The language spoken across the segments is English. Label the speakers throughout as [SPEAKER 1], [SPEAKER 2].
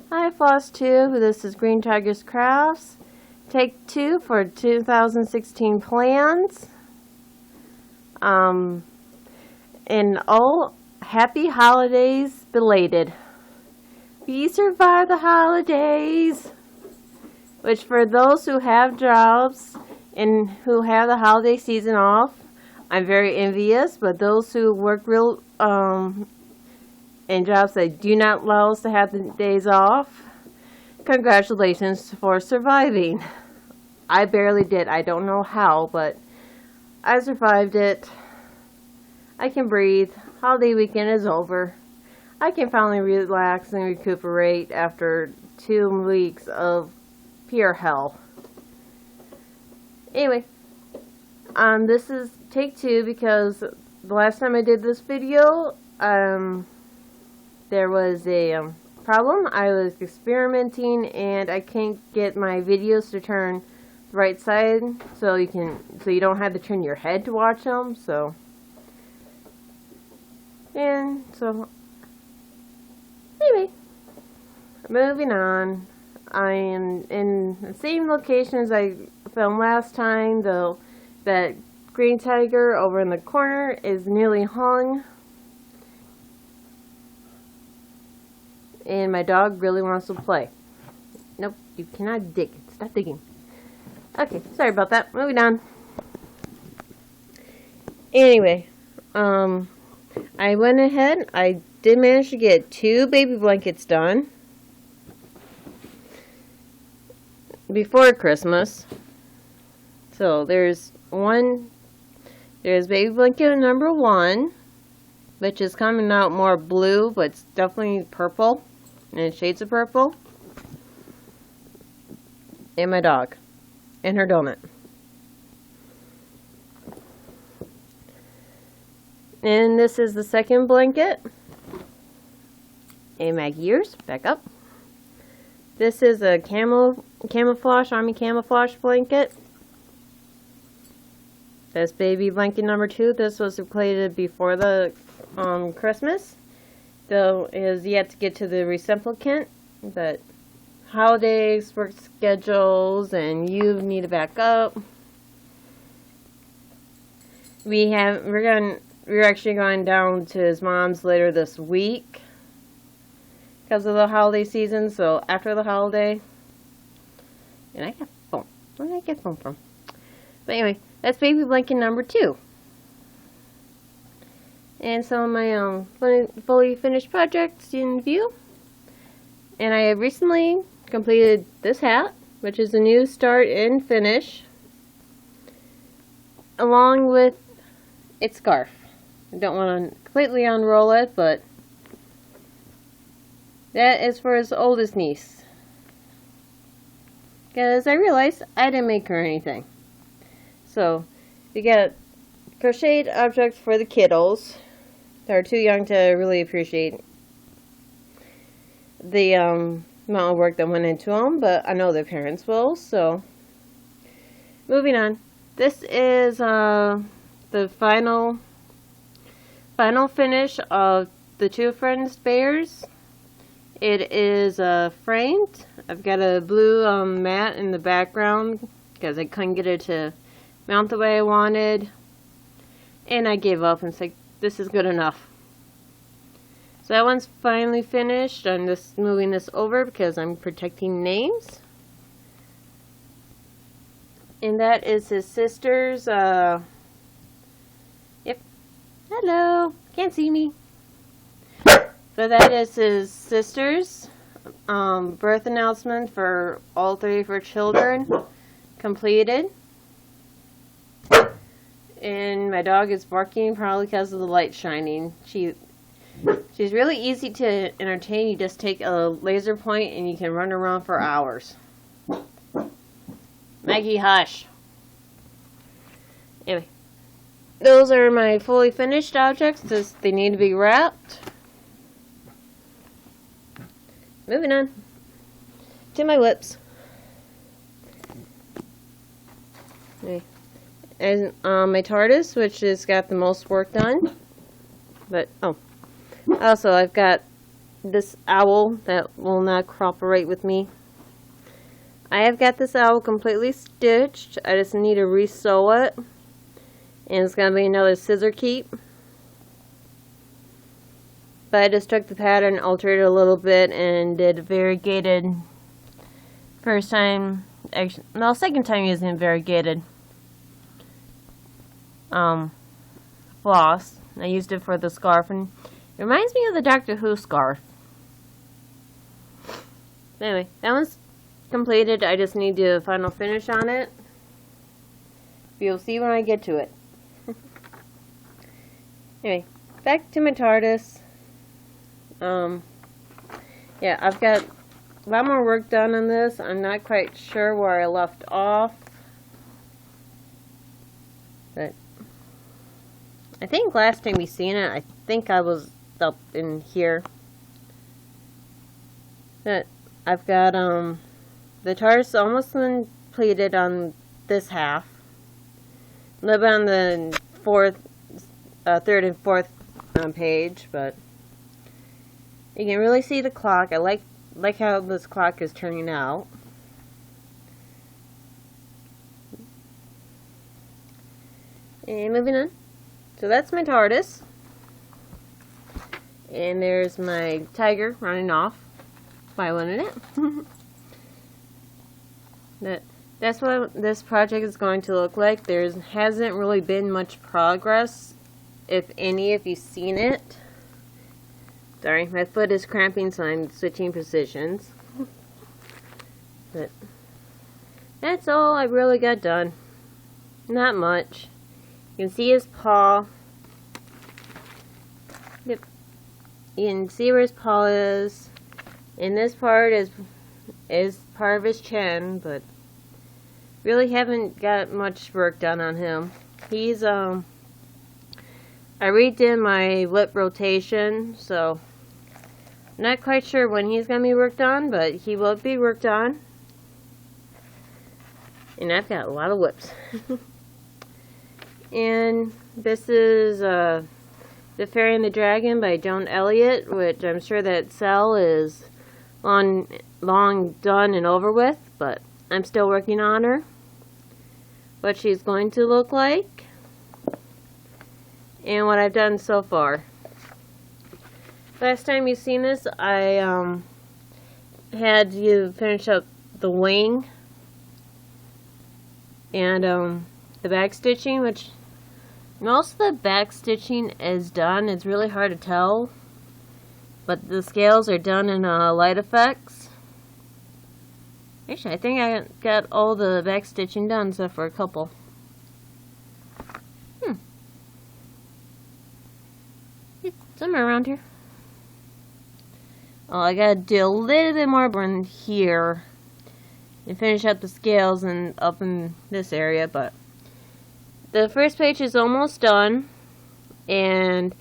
[SPEAKER 1] Hi Floss Tube, this is Green Tigers Crafts. Take 2 for 2016 plans. And oh, happy holidays belated. We survived the holidays. Which for those who have jobs and who have the holiday season off, I'm very envious. But those who work real in jobs that do not allow us to have the days off, congratulations for surviving. I barely did. I don't know how, but I survived it. I can breathe. Holiday weekend is over. I can finally relax and recuperate after 2 weeks of pure hell. Anyway, this is take 2 because the last time I did this video, there was a problem. I was experimenting and I can't get my videos to turn the right side so you don't have to turn your head to watch them. So anyway, moving on. I am in the same location as I filmed last time, though that green tiger over in the corner is nearly hung. And my dog really wants to play. Nope, you cannot dig. Stop digging. Okay, sorry about that. Moving on. Anyway, I went ahead. I did manage to get 2 baby blankets done before Christmas. So there's baby blanket number 1, which is coming out more blue, but it's definitely purple. And shades of purple. And my dog. And her donut. And this is the second blanket. And Maggie ears. Back up. This is a camouflage, army camouflage blanket. That's baby blanket number 2. This was completed before the Christmas. Though it has yet to get to the recipient, but holidays, work schedules, and you need to back up. We're actually going down to his mom's later this week because of the holiday season. So after the holiday, and I got phone. Where did I get phone from? But anyway, that's baby blanket number 2. And some of my fully finished projects in view. And I have recently completed this hat, which is a new start and finish, along with its scarf. I don't want to completely unroll it, but that is for his oldest niece. Because I realized I didn't make her anything. So, we got crocheted objects for the kiddos. They're too young to really appreciate the amount of work that went into them, but I know their parents will. So, moving on. This is the final finish of the Two Friends bears. It is framed. I've got a blue mat in the background because I couldn't get it to mount the way I wanted, and I gave up and said, this is good enough. So that one's finally finished. I'm just moving this over because I'm protecting names. And that is his sister's, yep. Hello. Can't see me. So that is his sister's birth announcement for all 3 of her children completed. And my dog is barking probably because of the light shining. She's really easy to entertain. You just take a laser point and you can run around for hours. Maggie, hush. Anyway, those are my fully finished objects. They need to be wrapped. Moving on to my whips. Okay. And my TARDIS, which has got the most work done. But, also I've got this owl that will not cooperate with me. I have got this owl completely stitched. I just need to re-sew it. And it's going to be another scissor keep. But I just took the pattern, altered it a little bit, and did variegated first time, actually, no, second time using variegated floss. I used it for the scarf, and it reminds me of the Doctor Who scarf. Anyway, that one's completed. I just need to final finish on it. You'll see when I get to it. Anyway, back to my TARDIS. Yeah, I've got a lot more work done on this. I'm not quite sure where I left off. But I think last time we seen it, I think I was up in here. But I've got the TARDIS almost completed on this half. A little bit on the third and fourth page, but you can really see the clock. I like how this clock is turning out. And moving on. So that's my TARDIS. And there's my tiger running off. Violating it. That's what this project is going to look like. There hasn't really been much progress, if any, if you've seen it. Sorry, my foot is cramping, so I'm switching positions. But that's all I really got done. Not much. You can see his paw. Yep. You can see where his paw is. And this part is part of his chin, but really haven't got much work done on him. He's I redid my lip rotation, so I'm not quite sure when he's gonna be worked on, but he will be worked on. And I've got a lot of lips. And this is The Fairy and the Dragon by Joan Elliott, which I'm sure that cell is long done and over with, but I'm still working on her. What she's going to look like. And what I've done so far. Last time you've seen this, I had you finish up the wing and the back stitching, which most of the back stitching is done. It's really hard to tell, but the scales are done in Light Effects. Actually, I think I got all the back stitching done except for a couple. Somewhere around here. Oh, I gotta do a little bit more in here and finish up the scales and up in this area, but the first page is almost done. And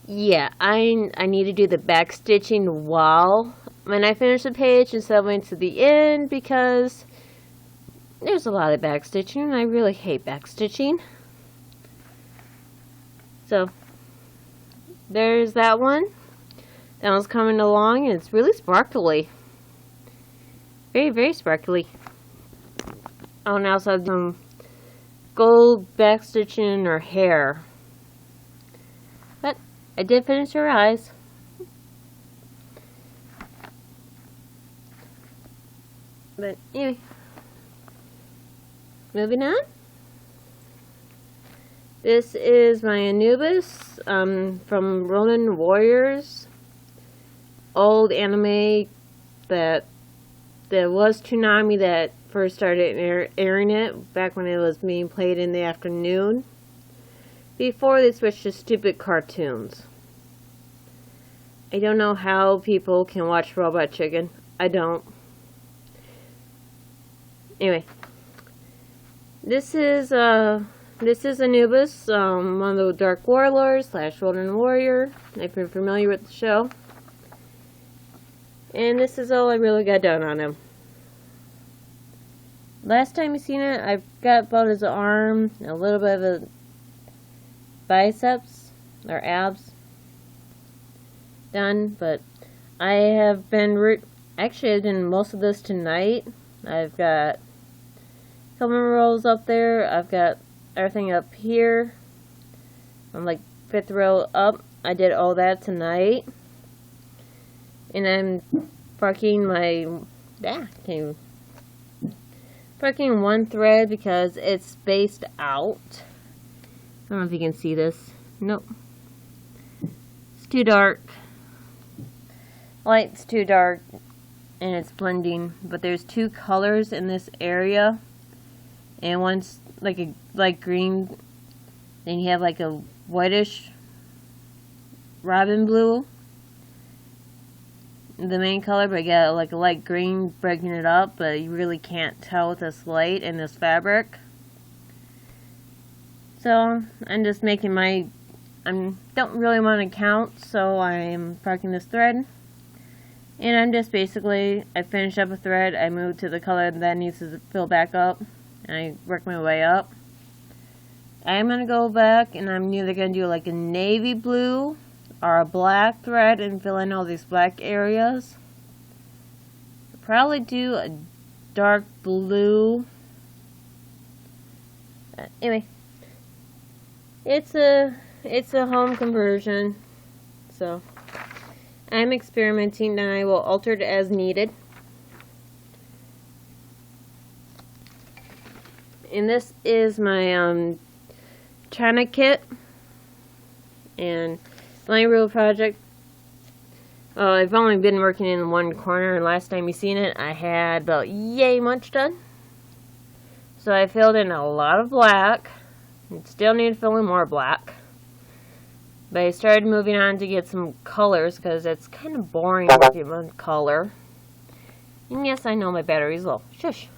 [SPEAKER 1] yeah, I need to do the back stitching when I finish the page instead of waiting to the end, because there's a lot of back stitching and I really hate back stitching. So there's that one. That one's coming along, and it's really sparkly. Very, very sparkly. Oh, and I also have some gold back stitching in her hair. But I did finish her eyes. But anyway, moving on. This is my Anubis from Ronin Warriors. Old anime that was Toonami that first started airing it back when it was being played in the afternoon. Before they switched to stupid cartoons. I don't know how people can watch Robot Chicken. I don't. Anyway, this is Anubis, one of the Dark Warlords / Ronin Warrior, if you're familiar with the show. And this is all I really got done on him. Last time you seen it, I've got about his arm, a little bit of a biceps or abs done, but I have been actually I've done most of this tonight. I've got filament rolls up there. I've got everything up here. I'm like 5th row up. I did all that tonight. And I'm parking parking one thread because it's spaced out. I don't know if you can see this. Nope. It's too dark. Light's too dark and it's blending. But there's 2 colors in this area. And one's like a light green. Then you have like a whitish robin blue. The main color, but I got like a light green breaking it up, but you really can't tell with this light and this fabric. So I'm just making I don't really want to count, so I'm parking this thread. And I'm just basically, I finish up a thread, I move to the color that needs to fill back up, and I work my way up. I'm going to go back and I'm either going to do like a navy blue or a black thread and fill in all these black areas. Probably do a dark blue. Anyway, it's a home conversion, so I'm experimenting and I will alter it as needed. And this is my China kit and my real project. I've only been working in one corner, and last time you seen it I had about yay much done. So I filled in a lot of black and still need to fill in more black. But I started moving on to get some colors because it's kind of boring working with color. And yes, I know my battery's low. Shush.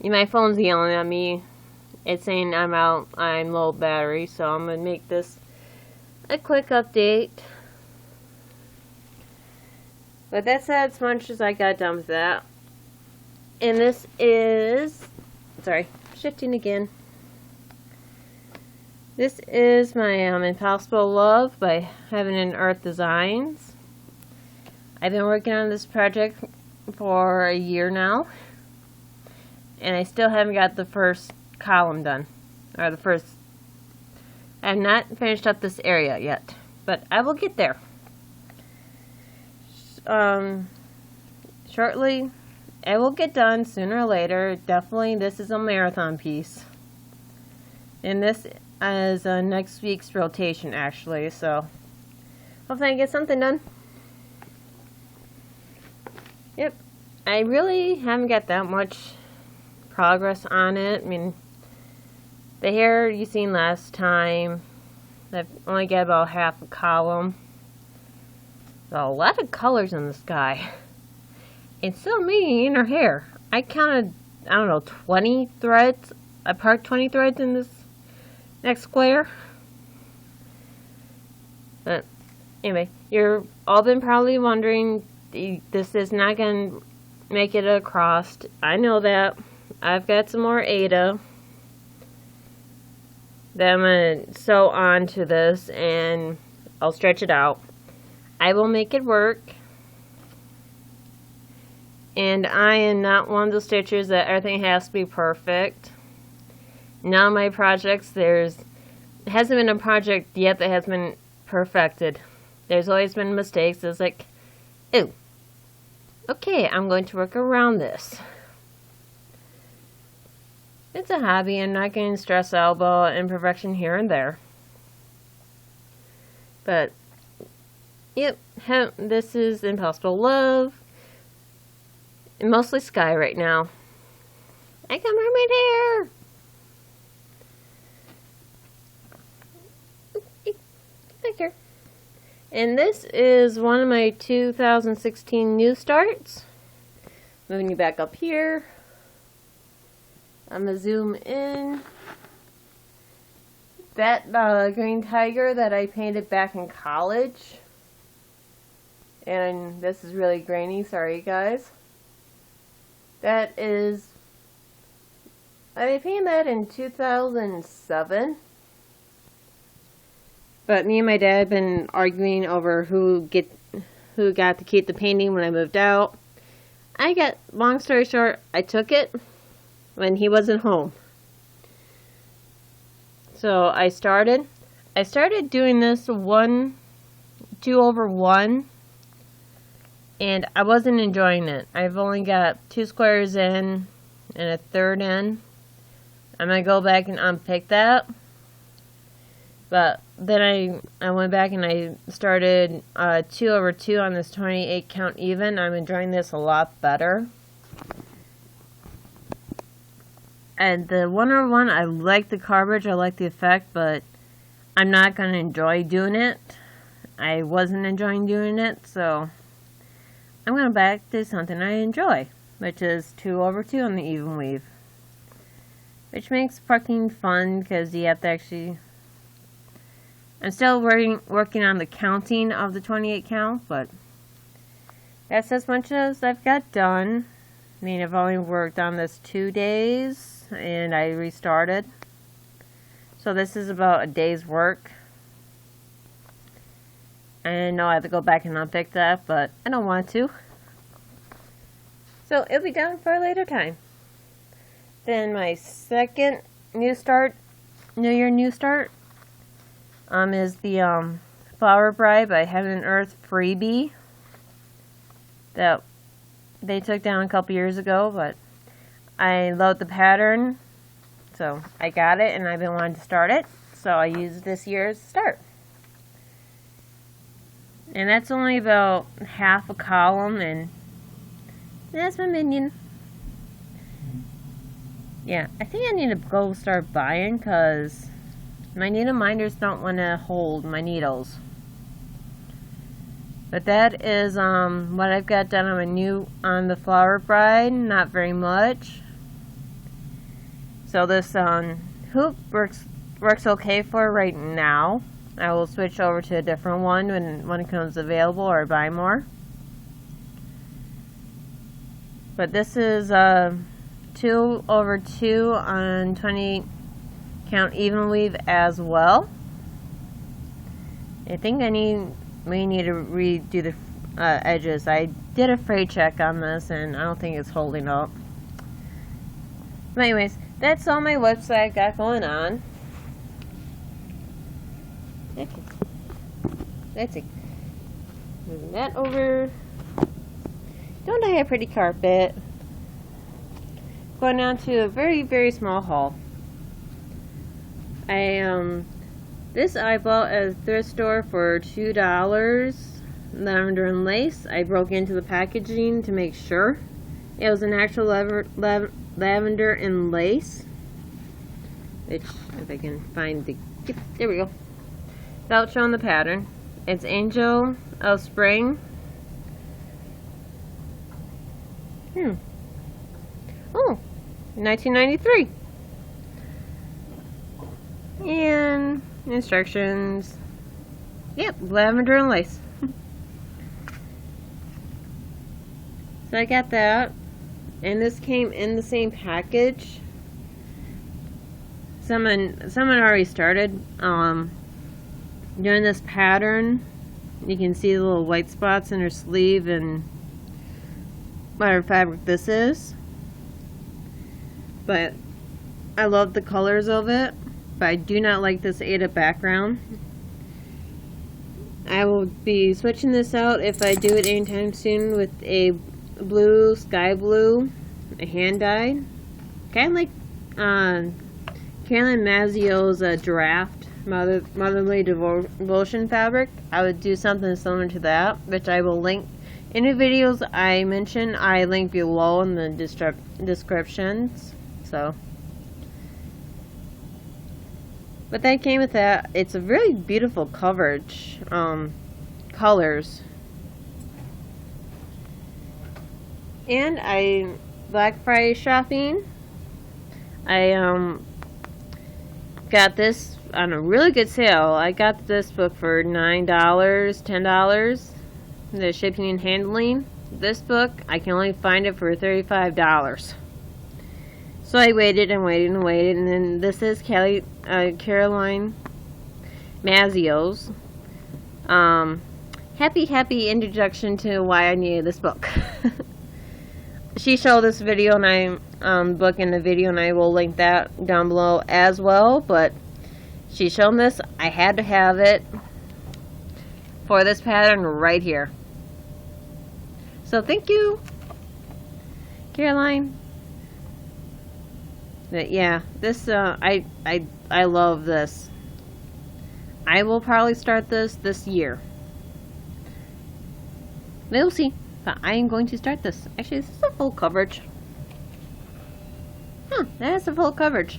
[SPEAKER 1] My phone's yelling at me. It's saying I'm low battery, so I'm going to make this a quick update. But that's as much as I got done with that. And this is, sorry, shifting again. This is my Impossible Love by Heaven and Earth Designs. I've been working on this project for a year now. And I still haven't got the first column done. Or the first... I have not finished up this area yet. But I will get there. Shortly, it will get done sooner or later. Definitely, this is a marathon piece. And this is next week's rotation, actually. So, hopefully I get something done. Yep. I really haven't got that much progress on it. I mean, the hair you seen last time, I've only got about half a column. There's a lot of colors in the sky. It's still me in her hair. I counted, I don't know, 20 threads. I parked 20 threads in this next square. But anyway, you're all been probably wondering, this is not going to make it across. I know that. I've got some more Aida that I'm going to sew onto this, and I'll stretch it out. I will make it work. And I am not one of the stitchers that everything has to be perfect. None of my projects, hasn't been a project yet that has been perfected. There's always been mistakes. It's like, ooh, okay, I'm going to work around this. It's a hobby. I'm not getting stressed out about imperfection here and there. But, yep, this is Impossible Love. And mostly sky right now. I got mermaid hair! Get back here. And this is one of my 2016 new starts. Moving you back up here. I'm going to zoom in. That green tiger that I painted back in college. And this is really grainy, sorry guys. That is, I painted that in 2007. But me and my dad have been arguing over who who got to keep the painting when I moved out. Long story short, I took it when he wasn't home. So I started doing this 2/1, and I wasn't enjoying it. I've only got 2 squares in and a third in. I'm going to go back and unpick that. But then I went back and I started 2/2 on this 28 count even. I'm enjoying this a lot better. And the 1/1, I like the coverage, I like the effect, but I'm not going to enjoy doing it. I wasn't enjoying doing it, so I'm going back to something I enjoy, which is 2/2 on the even weave. Which makes parking fun because you have to actually... I'm still working on the counting of the 28 count, but that's as much as I've got done. I mean, I've only worked on this 2 days, and I restarted. So this is about a day's work. I know I have to go back and unpick that, but I don't want to. So it'll be done for a later time. Then my second New Year new start, is the Flower Bride by Heaven and Earth freebie that they took down a couple years ago, but I love the pattern, so I got it and I've been wanting to start it, so I used this year's start. And that's only about half a column, and that's my minion. Yeah, I think I need to go start buying because my needle minders don't want to hold my needles. But that is what I've got done on the Flower Bride. Not very much. So this hoop works okay for right now. I will switch over to a different one when it comes available or buy more. But this is 2/2 on 20 count even weave as well. I think we need to redo the edges. I did a fray check on this and I don't think it's holding up. But anyways, that's all my website I've got going on. Okay. Let's see. Moving that over. Don't I have pretty carpet? Going down to a very, very small haul. This I bought at a thrift store for $2. Lavender and lace. I broke into the packaging to make sure it was an actual lavender and lace. Which, if I can find there we go. Without showing the pattern. It's Angel of Spring. Oh, 1993. And instructions. Yep, lavender and lace. So I got that. And this came in the same package. Someone already started doing this pattern. You can see the little white spots in her sleeve and whatever fabric this is. But I love the colors of it. But I do not like this Ada background. I will be switching this out if I do it anytime soon with a blue, sky blue, a hand dyed. Kind of like Carolyn Mazzio's Draft Motherly Devotion fabric. I would do something similar to that, which I will link in the videos I mention. I link below in the descriptions. So. But that came with that. It's a really beautiful coverage, colors. And Black Friday shopping. I got this on a really good sale. I got this book for $9, $10. The shipping and handling. This book, I can only find it for $35. So I waited and waited and waited, and then this is Caroline Mazzio's happy introduction to why I needed this book. She showed this video and book in the video, and I will link that down below as well. But she showed this. I had to have it for this pattern right here. So thank you, Caroline. But yeah, this I love this. I will probably start this year. We'll see. But I am going to start this. Actually, this is a full coverage. That is a full coverage.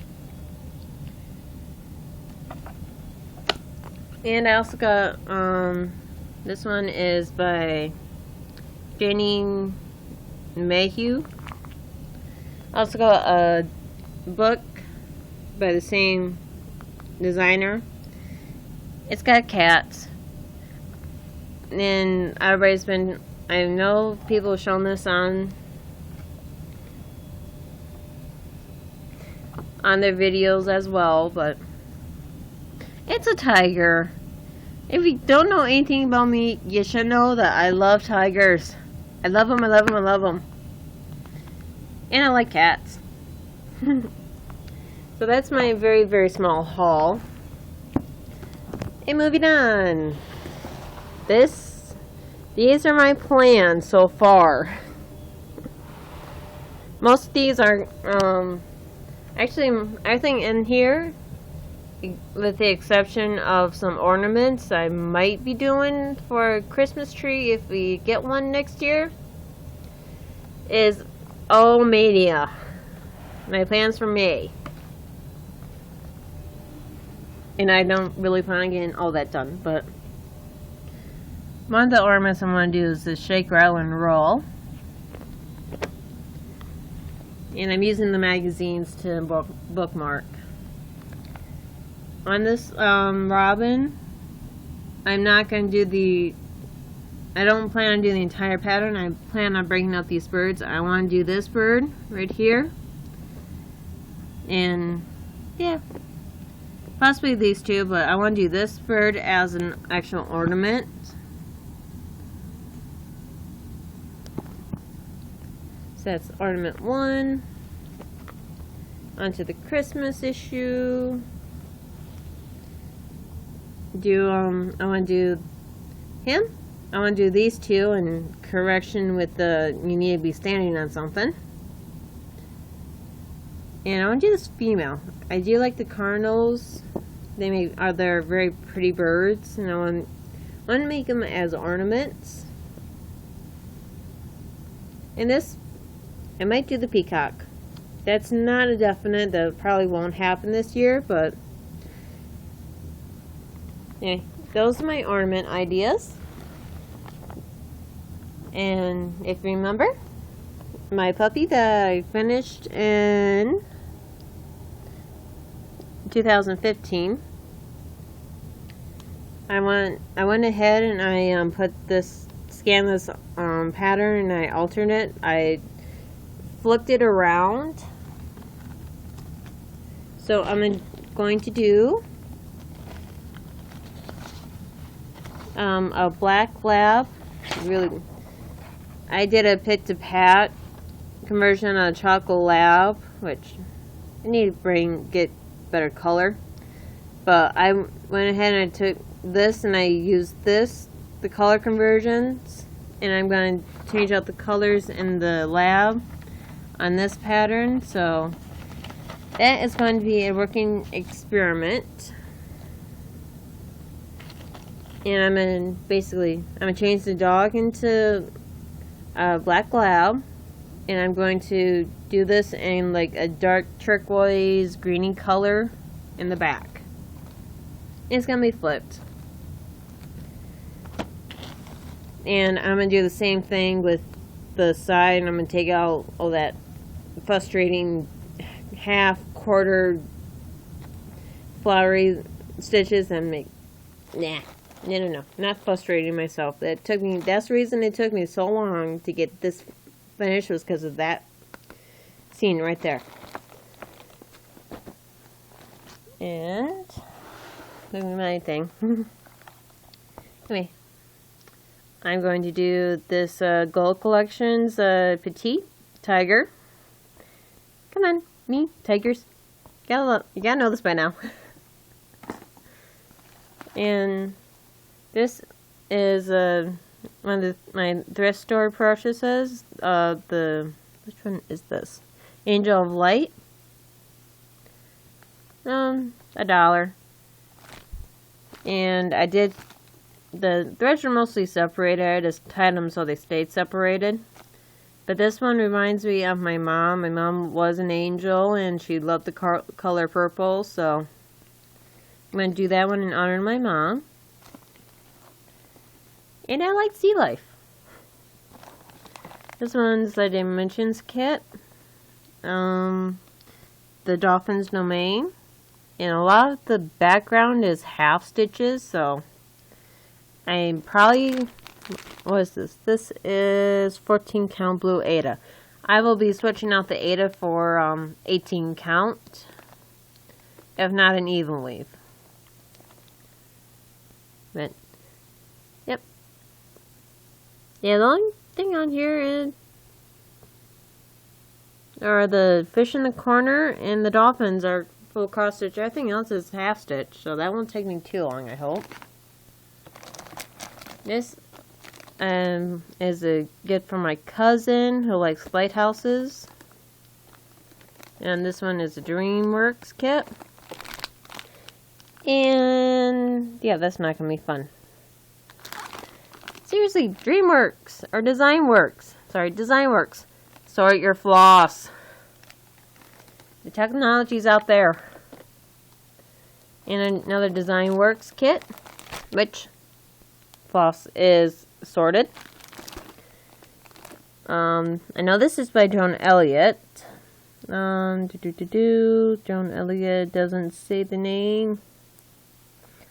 [SPEAKER 1] And I also got, this one is by Jenny Mayhew. I also got a book by the same designer. It's got cats. And everybody's been, I know people have shown this on their videos as well, but it's a tiger. If you don't know anything about me, you should know that I love tigers. I love them, I love them, I love them. And I like cats. So that's my very, very small haul. And moving on. These are my plans so far. Most of these are, actually, I think in here, with the exception of some ornaments I might be doing for a Christmas tree if we get one next year, is Mania. My plans for May. And I don't really plan on getting all that done, but one of the ornaments I want to do is the Shake, Rattle, and Roll. And I'm using the magazines to bookmark. On this robin, I'm not going to do I don't plan on doing the entire pattern. I plan on breaking out these birds. I want to do this bird right here. And yeah, possibly these two, but I want to do this bird as an actual ornament. So that's ornament 1. Onto the Christmas issue. I want to do him. I want to do these two in correction with the you need to be standing on something. And I want to do this female. I do like the cardinals. They're very pretty birds, and I want to make them as ornaments. And this, I might do the peacock. That's not a definite. That probably won't happen this year, but yeah, those are my ornament ideas. And if you remember, my puppy that I finished in 2015, I went ahead and I scanned this pattern, and I altered it. I flipped it around. So I'm going to do a black lab. Really, I did a pit to pat conversion on a chocolate lab, which I need to get better color. But I went ahead and I took this and I used the color conversions, and I'm going to change out the colors in the lab on this pattern. So that is going to be a working experiment. And I'm going to change the dog into a black lab, and I'm going to do this in like a dark turquoise greeny color in the back. It's going to be flipped. And I'm going to do the same thing with the side, and I'm going to take out all that frustrating quarter flowery stitches and make, no, not frustrating myself. That's the reason it took me so long to get this finished, was because of that scene right there. And look at my thing. Come here. I'm going to do this Gold Collections Petite Tiger. Come on, me, tigers. You gotta know this by now. And this is one of my thrift store purchases. Which one is this? Angel of Light. $1. And I did, the threads are mostly separated. I just tied them so they stayed separated. But this one reminds me of my mom. My mom was an angel and she loved the color purple, so I'm going to do that one in honor of my mom. And I like sea life. This one's the Dimensions kit. The Dolphin's Domain. And a lot of the background is half stitches, so I probably, what is this? This is 14 count blue Aida. I will be switching out the Aida for 18 count, if not an even weave. But, yep. Yeah, the only thing on here is are the fish in the corner, and the dolphins are full cross stitch. Everything else is half stitch, so that won't take me too long, I hope. This is a gift from my cousin who likes lighthouses. And this one is a DreamWorks kit. And yeah, that's not gonna be fun. Seriously, DreamWorks or DesignWorks. Sorry, DesignWorks. Sort your floss. The technology's out there. And another DesignWorks kit, which floss is sorted. I know this is by Joan Elliott. Joan Elliott doesn't say the name.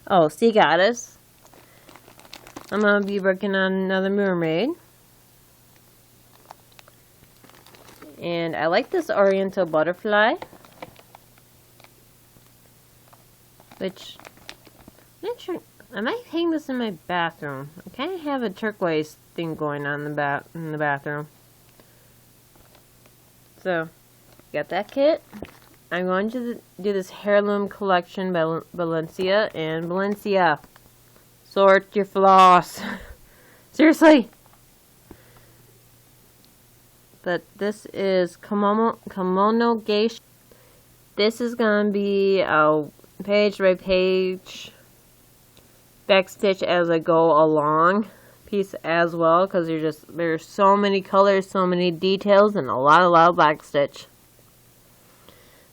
[SPEAKER 1] Oh, Sea Goddess. I'm gonna be working on another mermaid. And I like this Oriental butterfly, which I'm not sure. I might hang this in my bathroom. I kind of have a turquoise thing going on in the bathroom. So, got that kit. I'm going to do this heirloom collection by Valencia, and Valencia, sort your floss. Seriously. But this is Kimono Geisha. This is going to be a page by page backstitch as I go along piece as well, because there's so many colors, so many details, and a lot of backstitch.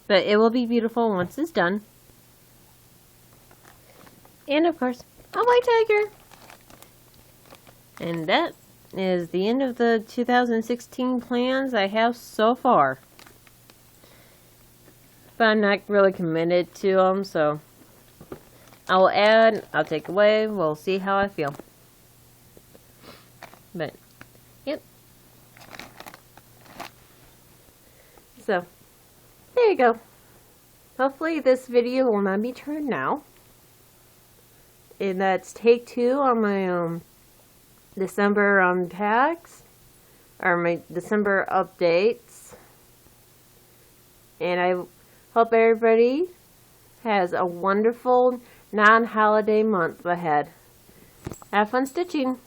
[SPEAKER 1] But it will be beautiful once it's done. And of course, a white tiger. And that is the end of the 2016 plans I have so far. But I'm not really committed to them, so I'll add, I'll take away, we'll see how I feel. But, yep. So, there you go. Hopefully this video will not be turned now. And that's take 2 on my December packs, or my December updates. And I hope everybody has a wonderful non-holiday month ahead. Have fun stitching!